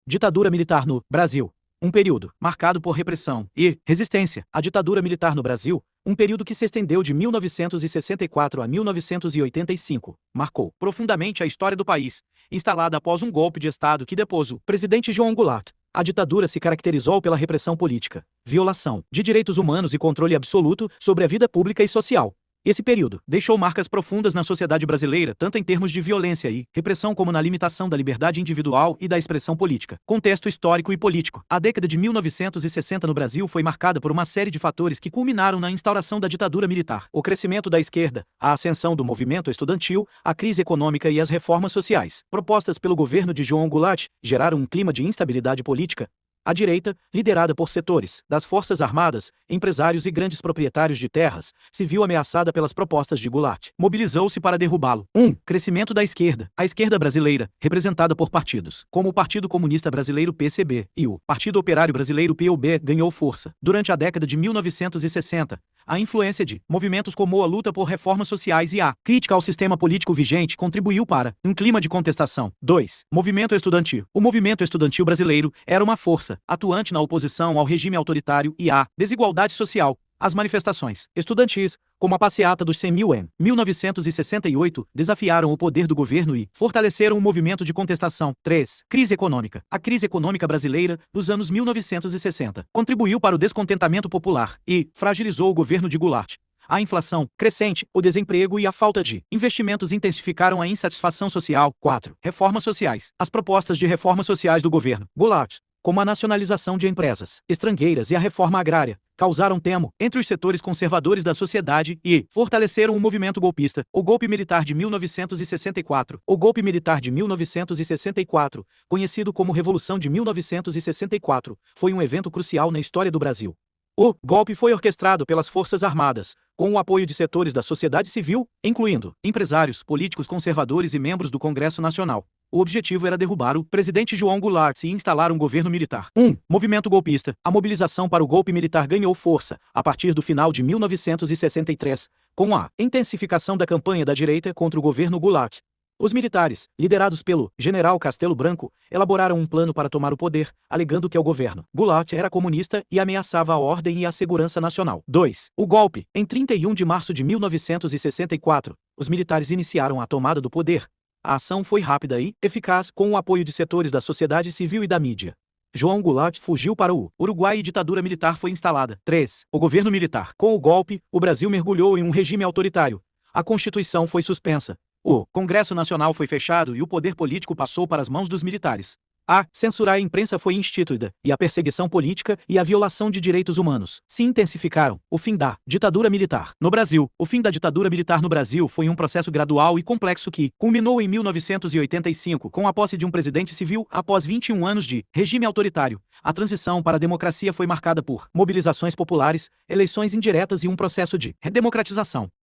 Ditadura militar no Brasil. Um período marcado por repressão e resistência à ditadura militar no Brasil, um período que se estendeu de 1964 a 1985, marcou profundamente a história do país, instalada após um golpe de Estado que depôs o presidente João Goulart. A ditadura se caracterizou pela repressão política, violação de direitos humanos e controle absoluto sobre a vida pública e social. Esse período deixou marcas profundas na sociedade brasileira, tanto em termos de violência e repressão como na limitação da liberdade individual e da expressão política. Contexto histórico e político. A década de 1960 no Brasil foi marcada por uma série de fatores que culminaram na instauração da ditadura militar. O crescimento da esquerda, a ascensão do movimento estudantil, a crise econômica e as reformas sociais, propostas pelo governo de João Goulart, geraram um clima de instabilidade política. A direita, liderada por setores das Forças Armadas, empresários e grandes proprietários de terras, se viu ameaçada pelas propostas de Goulart. Mobilizou-se para derrubá-lo. 1. Crescimento da esquerda. A esquerda brasileira, representada por partidos como o Partido Comunista Brasileiro (PCB) e o Partido Operário Brasileiro (POB), ganhou força. Durante a década de 1960, a influência de movimentos como a luta por reformas sociais e a crítica ao sistema político vigente contribuiu para um clima de contestação. 2. Movimento estudantil. O movimento estudantil brasileiro era uma força atuante na oposição ao regime autoritário e à desigualdade social. As manifestações estudantis, como a Passeata dos 100 mil em 1968, desafiaram o poder do governo e fortaleceram o movimento de contestação. 3. Crise econômica. A crise econômica brasileira dos anos 1960 contribuiu para o descontentamento popular e fragilizou o governo de Goulart. A inflação crescente, o desemprego e a falta de investimentos intensificaram a insatisfação social. 4. Reformas sociais. As propostas de reformas sociais do governo Goulart, como a nacionalização de empresas estrangeiras e a reforma agrária, causaram temor entre os setores conservadores da sociedade e fortaleceram o movimento golpista. O golpe militar de 1964. O golpe militar de 1964, conhecido como Revolução de 1964, foi um evento crucial na história do Brasil. O golpe foi orquestrado pelas Forças Armadas, com o apoio de setores da sociedade civil, incluindo empresários, políticos conservadores e membros do Congresso Nacional. O objetivo era derrubar o presidente João Goulart e instalar um governo militar. 1. Movimento golpista. A mobilização para o golpe militar ganhou força a partir do final de 1963, com a intensificação da campanha da direita contra o governo Goulart. Os militares, liderados pelo general Castelo Branco, elaboraram um plano para tomar o poder, alegando que o governo Goulart era comunista e ameaçava a ordem e a segurança nacional. 2. O golpe. Em 31 de março de 1964, os militares iniciaram a tomada do poder. A ação foi rápida e eficaz, com o apoio de setores da sociedade civil e da mídia. João Goulart fugiu para o Uruguai e ditadura militar foi instalada. 3. O governo militar. Com o golpe, o Brasil mergulhou em um regime autoritário. A Constituição foi suspensa. O Congresso Nacional foi fechado e o poder político passou para as mãos dos militares. A censura à imprensa foi instituída, e a perseguição política e a violação de direitos humanos se intensificaram. O fim da ditadura militar no Brasil. O fim da ditadura militar no Brasil foi um processo gradual e complexo que culminou em 1985 com a posse de um presidente civil após 21 anos de regime autoritário. A transição para a democracia foi marcada por mobilizações populares, eleições indiretas e um processo de redemocratização.